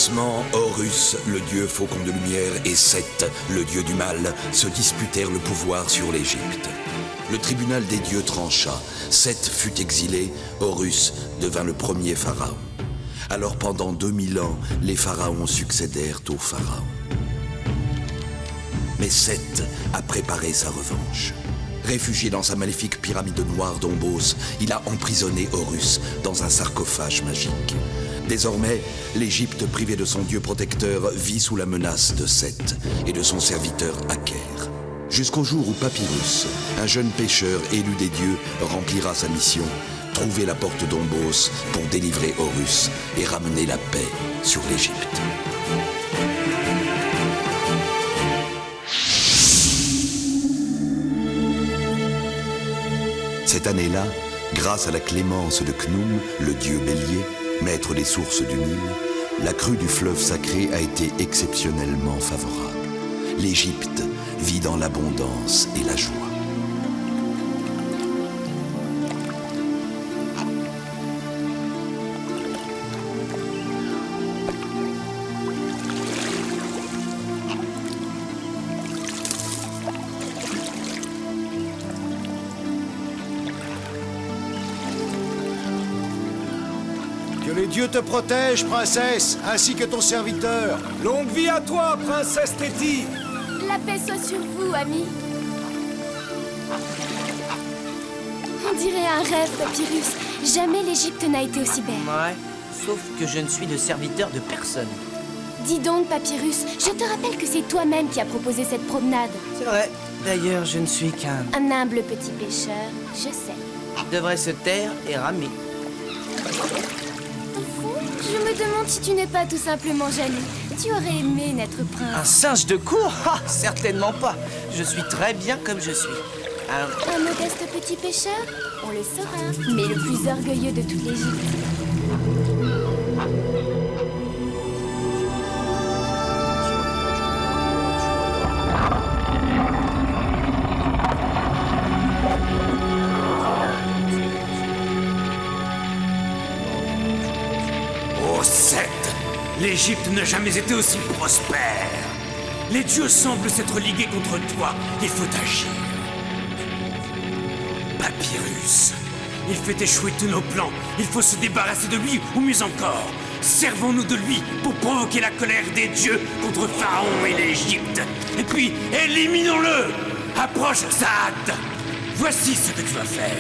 commencement, Horus, le dieu faucon de lumière, et Seth, le dieu du mal, se disputèrent le pouvoir sur l'Égypte. Le tribunal des dieux trancha. Seth fut exilé, Horus devint le premier pharaon. Alors pendant 2000 ans, les pharaons succédèrent aux pharaons. Mais Seth a préparé sa revanche. Réfugié dans sa maléfique pyramide noire d'Ombos, il a emprisonné Horus dans un sarcophage magique. Désormais, l'Égypte, privée de son dieu protecteur, vit sous la menace de Seth et de son serviteur Aker. Jusqu'au jour où Papyrus, un jeune pêcheur élu des dieux, remplira sa mission, trouver la porte d'Ombos pour délivrer Horus et ramener la paix sur l'Égypte. Cette année-là, grâce à la clémence de Khnum, le dieu bélier, maître des sources du Nil, la crue du fleuve sacré a été exceptionnellement favorable. L'Égypte vit dans l'abondance et la joie. Que les dieux te protègent, princesse, ainsi que ton serviteur. Longue vie à toi, princesse Téti. La paix soit sur vous, amis. On dirait un rêve, Papyrus. Jamais l'Égypte n'a été aussi belle. Ouais, sauf que je ne suis de serviteur de personne. Dis donc, Papyrus, je te rappelle que c'est toi-même qui as proposé cette promenade. C'est vrai. D'ailleurs, je ne suis qu'un... Un humble petit pêcheur, je sais. devrait se taire et ramer. Au fond, je me demande si tu n'es pas tout simplement jaloux. Tu aurais aimé n'être prince. Un singe de cour? Ah, certainement pas. Je suis très bien comme je suis. Un modeste petit pêcheur? On le saura. Mais le plus orgueilleux de toute l'Égypte. Ô Seth, l'Égypte n'a jamais été aussi prospère. Les dieux semblent s'être ligués contre toi. Il faut agir. Papyrus, il fait échouer tous nos plans. Il faut se débarrasser de lui, ou mieux encore, servons-nous de lui pour provoquer la colère des dieux contre Pharaon et l'Égypte. Et puis, éliminons-le. Approche, Saad. Voici ce que tu vas faire.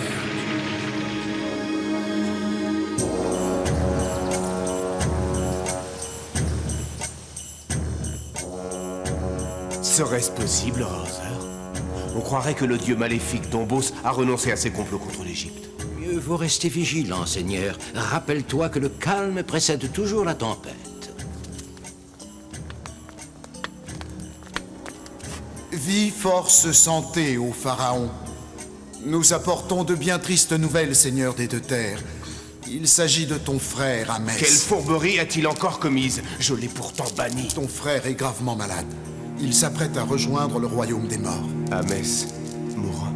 Serait-ce possible, Hauser? On croirait que le dieu maléfique d'Ombos a renoncé à ses complots contre l'Égypte. Mieux vaut rester vigilant, Seigneur. Rappelle-toi que le calme précède toujours la tempête. Vie, force, santé, ô Pharaon. Nous apportons de bien tristes nouvelles, Seigneur des deux terres. Il s'agit de ton frère, Ahmès. Quelle fourberie a-t-il encore commise? Je l'ai pourtant banni. Ton frère est gravement malade. Il s'apprête à rejoindre le royaume des morts. Ahmès, mourant.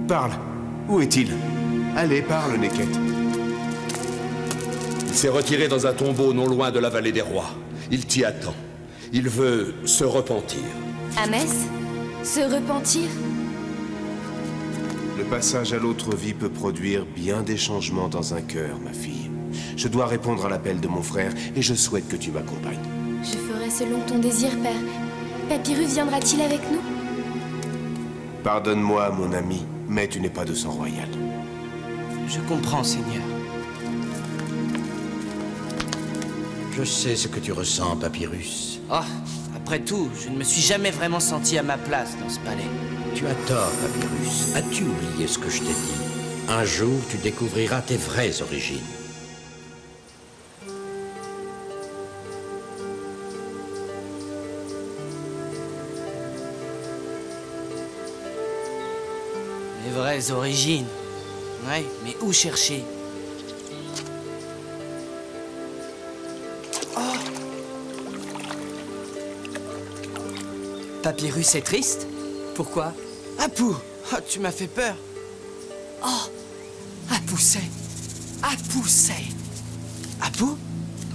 Parle. Où est-il? Allez, parle, Neket. Il s'est retiré dans un tombeau non loin de la vallée des rois. Il t'y attend. Il veut se repentir. Ahmès? Se repentir? Le passage à l'autre vie peut produire bien des changements dans un cœur, ma fille. Je dois répondre à l'appel de mon frère et je souhaite que tu m'accompagnes. Je ferai selon ton désir, père. Papyrus viendra-t-il avec nous? Pardonne-moi, mon ami, mais tu n'es pas de sang royal. Je comprends, Seigneur. Je sais ce que tu ressens, Papyrus. Oh, après tout, je ne me suis jamais vraiment senti à ma place dans ce palais. Tu as tort, Papyrus. As-tu oublié ce que je t'ai dit? Un jour, tu découvriras tes vraies origines. Les vraies origines. Ouais, mais où chercher? Oh! Papyrus est triste? Pourquoi? Apu! Oh, tu m'as fait peur. Oh! Apu c'est! Apu c'est! Apu?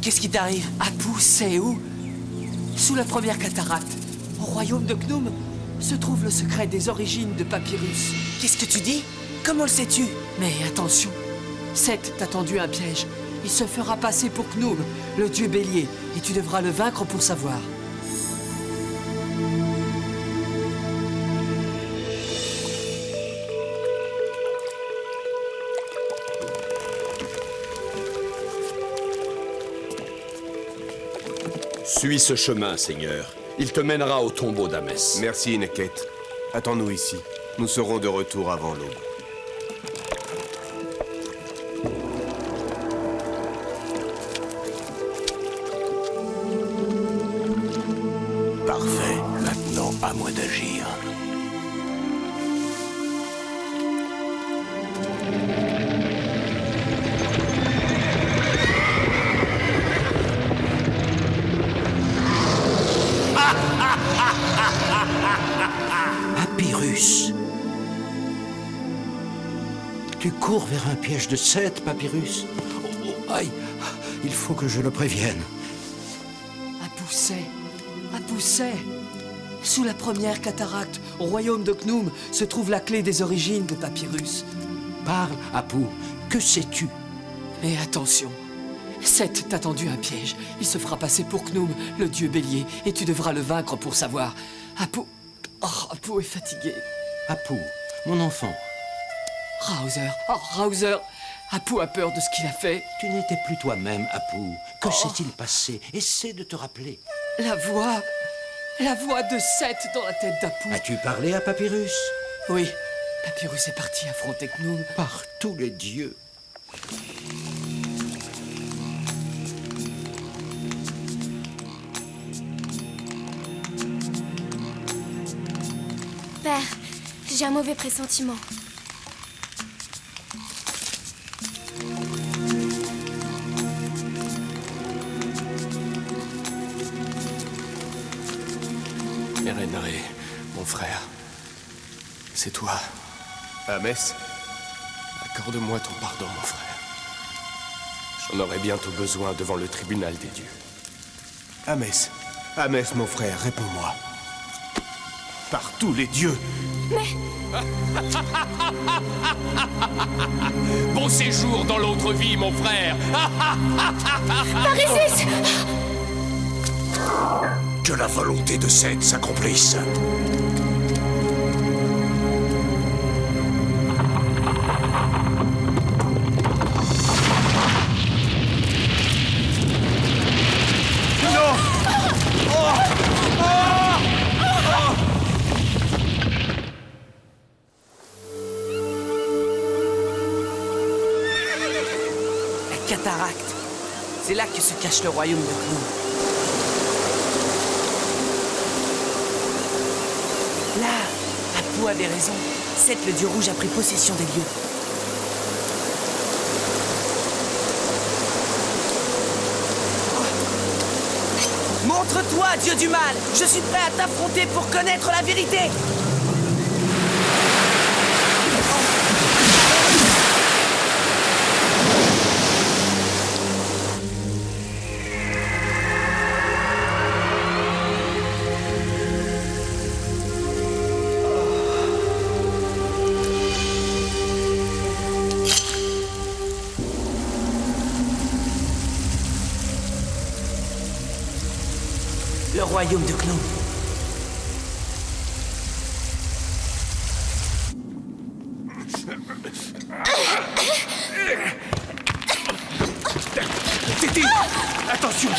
Qu'est-ce qui t'arrive? Apu, c'est où? Sous la première cataracte, au royaume de Gnome, se trouve le secret des origines de Papyrus. Qu'est-ce que tu dis? Comment le sais-tu? Mais attention, Seth t'a tendu un piège. Il se fera passer pour Gnome, le dieu bélier, et tu devras le vaincre pour savoir. Suis ce chemin, Seigneur. Il te mènera au tombeau d'Amès. Merci, Neket. Attends-nous ici. Nous serons de retour avant l'aube. Parfait. Maintenant, à moi d'agir. Papyrus. Tu cours vers un piège de Seth, Papyrus. Oh, aïe, il faut que je le prévienne. À pousser. Sous la première cataracte, au royaume de Gnome, se trouve la clé des origines de Papyrus. Parle, Apu. Que sais-tu? Mais attention, Seth t'a tendu un piège. Il se fera passer pour Gnome, le dieu bélier, et tu devras le vaincre pour savoir. Apu est fatigué. Apu, mon enfant. Rouser, Apu a peur de ce qu'il a fait. Tu n'étais plus toi-même, Apu. Que s'est-il passé? Essaie de te rappeler. La voix de Seth dans la tête d'Apu. As-tu parlé à Papyrus? Oui, Papyrus est parti affronter Gnome. Par tous les dieux. Père, j'ai un mauvais pressentiment. Erenare, mon frère. C'est toi. Amès, Accorde-moi ton pardon, mon frère. J'en aurai bientôt besoin devant le tribunal des dieux. Amès, mon frère, réponds-moi. Par tous les dieux. Bon séjour dans l'autre vie, mon frère. Parisis! Que la volonté de Seth s'accomplisse. La cataracte. C'est là que se cache le royaume de Gnome. Là, Apu avait raison. Seth, le dieu rouge, a pris possession des lieux. Montre-toi, dieu du mal. Je suis prêt à t'affronter pour connaître la vérité. Le royaume de Gnome. Tété, attention.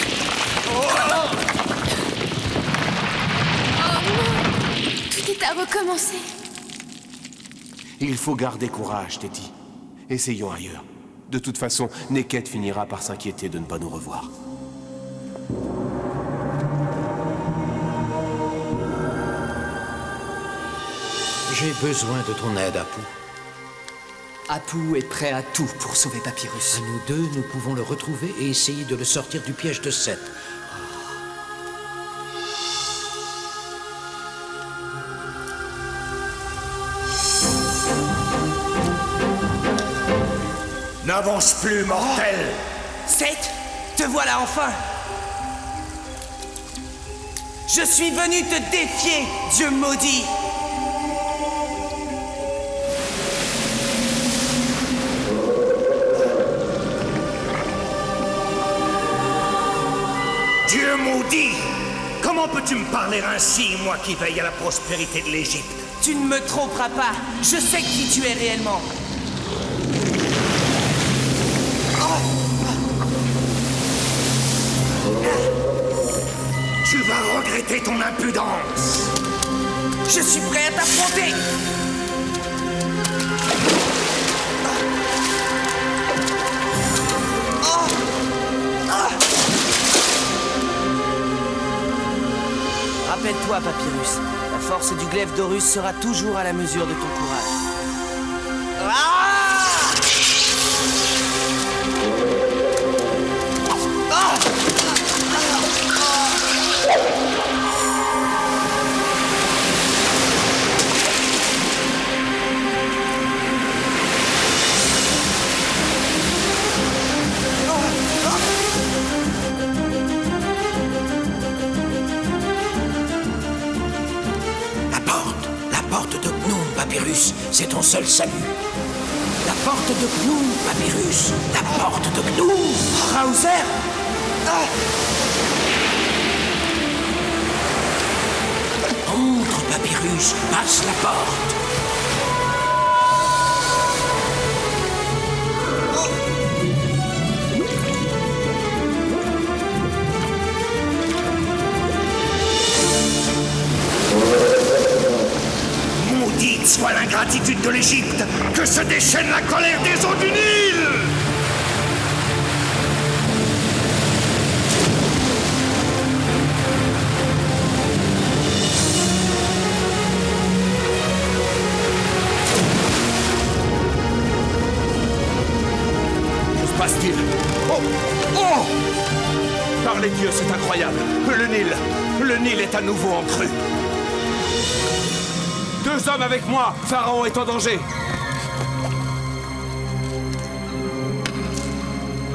Tout est à recommencer. Il faut garder courage, Téti. Essayons ailleurs. De toute façon, Neket finira par s'inquiéter de ne pas nous revoir. J'ai besoin de ton aide, Apu. Apu est prêt à tout pour sauver Papyrus. À nous deux, nous pouvons le retrouver et essayer de le sortir du piège de Seth. N'avance plus, mortel. Seth, Te voilà enfin! Je suis venu te défier, Dieu maudit! Dieu maudit! Comment peux-tu me parler ainsi, moi qui veille à la prospérité de l'Égypte? Tu ne me tromperas pas. Je sais qui tu es réellement. Tu vas regretter ton impudence. Je suis prêt à t'affronter. Rappelle-toi, Papyrus, la force du glaive d'Horus sera toujours à la mesure de ton courage. C'est ton seul salut. La porte de Khnum, Papyrus. La porte de Khnum. Raouzer! Entre, Papyrus. Passe la porte. Maudite soit l'ingratitude de l'Égypte, que se déchaîne la colère des eaux du Nil! Que se passe-t-il? Oh! Oh! Par les dieux, c'est incroyable! Le Nil est à nouveau en crue! 2 hommes avec moi! Pharaon est en danger!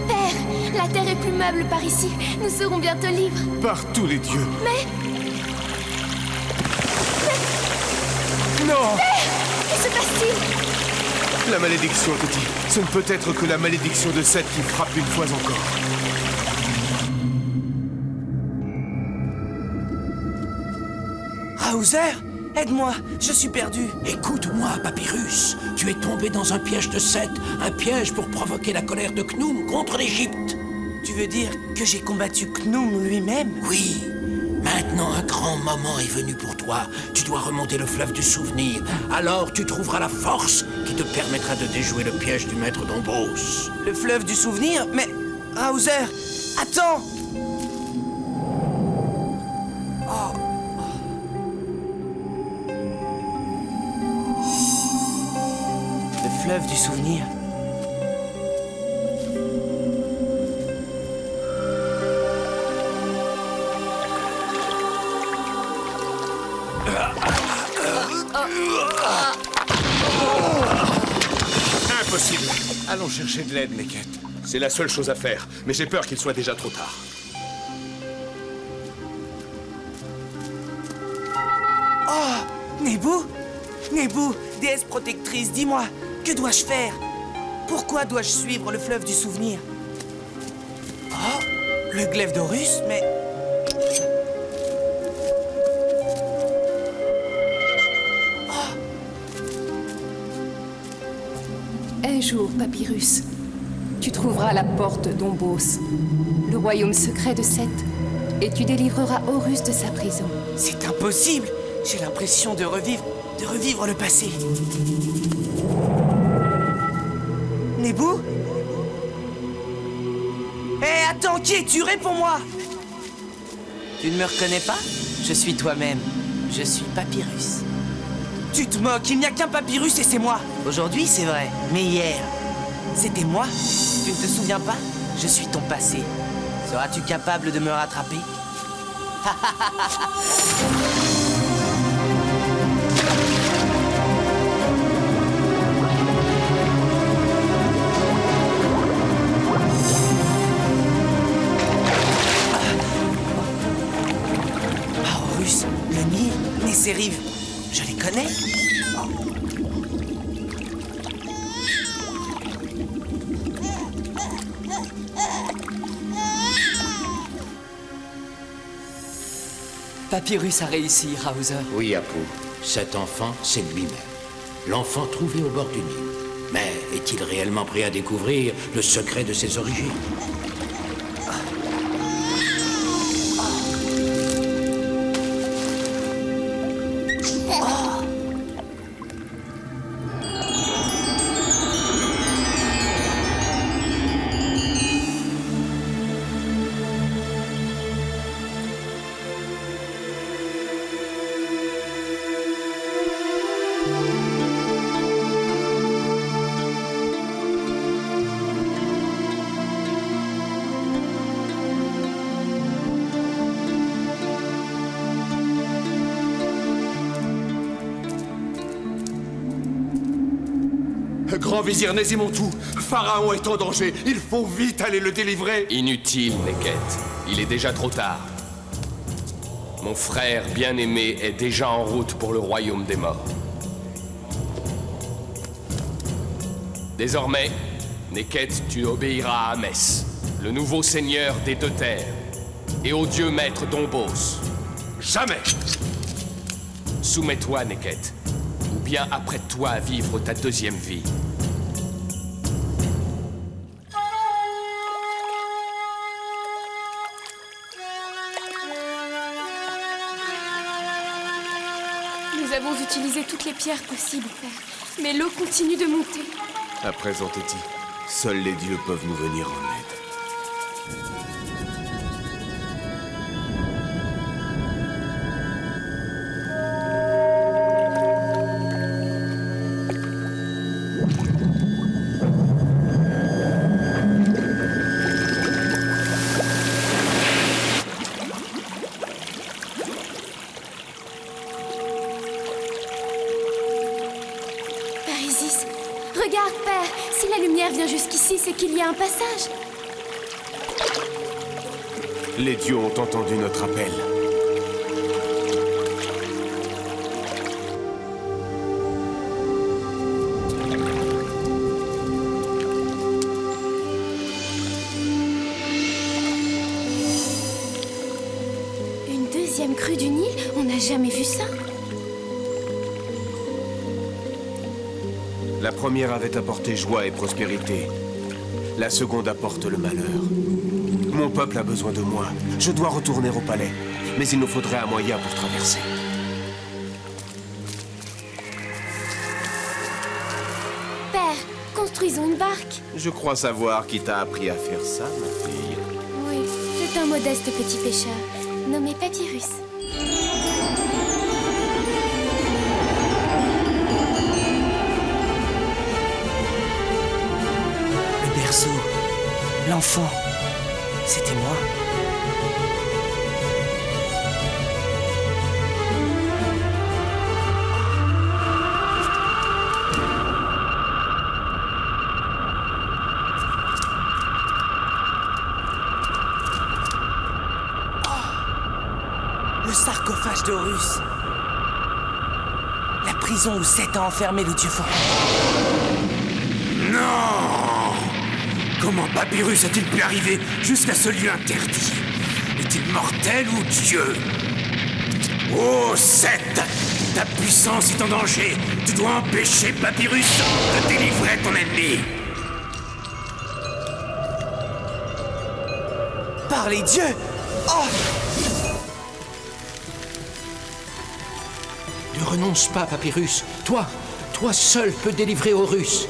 Père, la terre est plus meuble par ici. Nous serons bientôt libres. Par tous les dieux! Mais... Non! Père, que se passe-t-il? La malédiction, Teti. Ce ne peut être que la malédiction de Seth qui frappe une fois encore. Raouzer, aide-moi, je suis perdu. Écoute-moi, Papyrus. Tu es tombé dans un piège de Seth, un piège pour provoquer la colère de Khnum contre l'Égypte. Tu veux dire que j'ai combattu Khnum lui-même? Oui. Maintenant, un grand moment est venu pour toi. Tu dois remonter le fleuve du souvenir. Alors, tu trouveras la force qui te permettra de déjouer le piège du maître d'Ombos. Le fleuve du souvenir? Mais... Raouzer, attends! Le fleuve du souvenir. Impossible! Allons chercher de l'aide, Neket. C'est la seule chose à faire, mais j'ai peur qu'il soit déjà trop tard. Nebou? Nebou, déesse protectrice, dis-moi, que dois-je faire? Pourquoi dois-je suivre le fleuve du souvenir? Oh, le glaive d'Horus, mais... Un jour, Papyrus, tu trouveras la porte d'Ombos, le royaume secret de Seth, et tu délivreras Horus de sa prison. C'est impossible! J'ai l'impression de revivre le passé. Nebou? Hé, attends, qui es-tu? Réponds-moi! Tu ne me reconnais pas? Je suis toi-même. Je suis Papyrus. Tu te moques, il n'y a qu'un Papyrus et c'est moi. Aujourd'hui, c'est vrai, mais hier, c'était moi. Tu ne te souviens pas? Je suis ton passé. Seras-tu capable de me rattraper? ces rives. Je les connais. Papyrus a réussi, Raouzer. Oui, Apu. Cet enfant, c'est lui-même. L'enfant trouvé au bord du Nil. Mais est-il réellement prêt à découvrir le secret de ses origines? Grand vizir Nézimontou, Pharaon est en danger. Il faut vite aller le délivrer. Inutile, Neket. Il est déjà trop tard. Mon frère bien-aimé est déjà en route pour le royaume des morts. Désormais, Neket, tu obéiras à Mess, le nouveau seigneur des deux terres, et au dieu maître Dombos. Jamais! Soumets-toi, Neket, ou bien apprête-toi à vivre ta deuxième vie. Nous avons utilisé toutes les pierres possibles, Père. Mais l'eau continue de monter. À présent, Téti, seuls les dieux peuvent nous venir en aide. Parisis, regarde, Père. Si la lumière vient jusqu'ici, c'est qu'il y a un passage. Les dieux ont entendu notre appel. Une deuxième crue du Nil? On n'a jamais vu ça. La première avait apporté joie et prospérité. La seconde apporte le malheur. Mon peuple a besoin de moi. Je dois retourner au palais. Mais il nous faudrait un moyen pour traverser. Père, construisons une barque. Je crois savoir qui t'a appris à faire ça, ma fille. Oui, c'est un modeste petit pêcheur, nommé Papyrus. Le berceau, l'enfant, c'était moi. Le sarcophage d'Horus. La prison où Seth a enfermé le dieu pharaon. Non! Comment Papyrus a-t-il pu arriver jusqu'à ce lieu interdit? Est-il mortel ou dieu? Oh, Seth! Ta puissance est en danger! Tu dois empêcher Papyrus de délivrer ton ennemi! Par les dieux! Oh! Ne renonce pas, Papyrus. Toi seul peux délivrer Horus.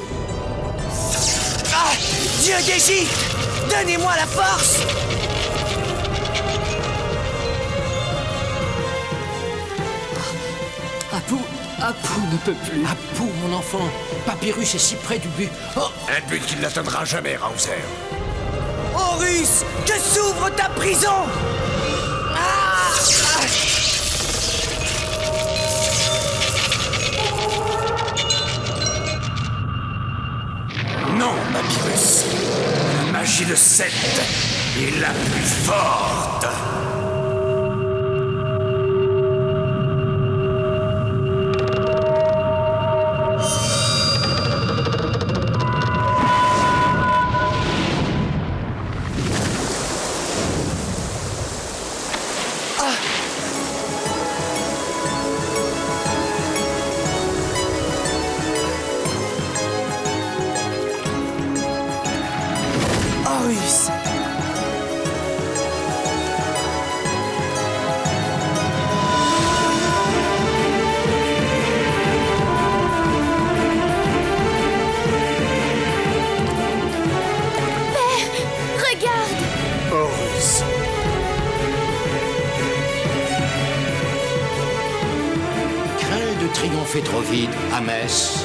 Ah! Dieu d'Égypte! Donnez-moi la force! Apu ne peut plus. Apu, mon enfant. Papyrus est si près du but. Oh! Un but qu'il n'atteindra jamais, Raouzer. Horus, que s'ouvre ta prison! Ah! Non, Papyrus! La magie de Seth est la plus forte! de triompher trop vite, Hamès.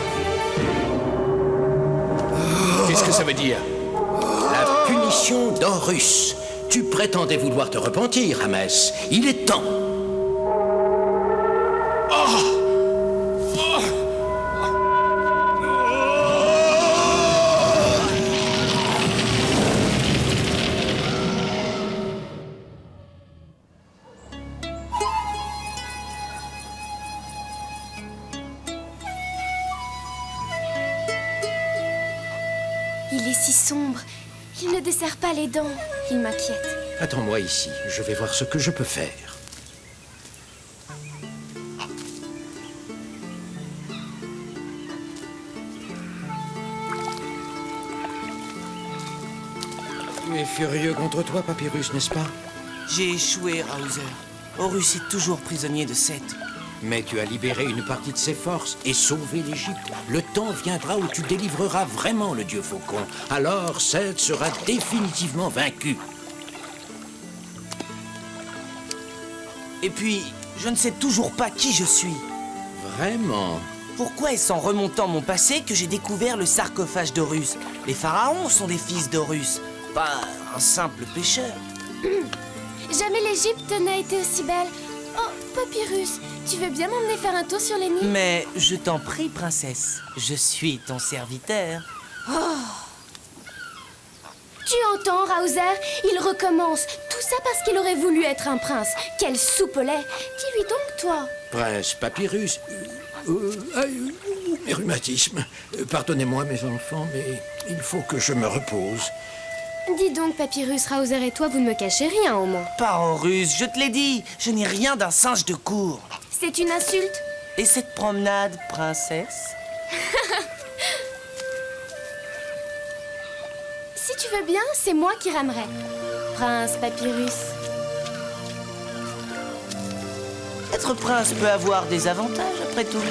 Qu'est-ce que ça veut dire? La punition d'Horus. Tu prétendais vouloir te repentir, Hamès. Il est temps. Il est si sombre. Il ne desserre pas les dents. Il m'inquiète. Attends-moi ici. Je vais voir ce que je peux faire. Tu es furieux contre toi, Papyrus, n'est-ce pas? J'ai échoué, Raozer. Horus est toujours prisonnier de Seth. Mais tu as libéré une partie de ses forces et sauvé l'Égypte. Le temps viendra où tu délivreras vraiment le dieu faucon. Alors Seth sera définitivement vaincu. Et puis, je ne sais toujours pas qui je suis. Vraiment? Pourquoi est-ce en remontant mon passé que j'ai découvert le sarcophage d'Horus? Les pharaons sont des fils d'Horus, pas un simple pêcheur. Jamais l'Égypte n'a été aussi belle. Oh, Papyrus, tu veux bien m'emmener faire un tour sur les Niles? Mais je t'en prie, princesse. Je suis ton serviteur. Tu entends, Raozer? Il recommence. Tout ça parce qu'il aurait voulu être un prince. Quel soupe au lait. Dis-lui donc, toi. Prince Papyrus... mes rhumatismes. Pardonnez-moi, mes enfants, mais il faut que je me repose. Dis donc, Papyrus, Raozer et toi, vous ne me cachez rien, au moins. Pas Horus, je te l'ai dit. Je n'ai rien d'un singe de cour. C'est une insulte. Et cette promenade, princesse? Si tu veux bien, c'est moi qui ramerai. Prince Papyrus. Être prince peut avoir des avantages, après tout.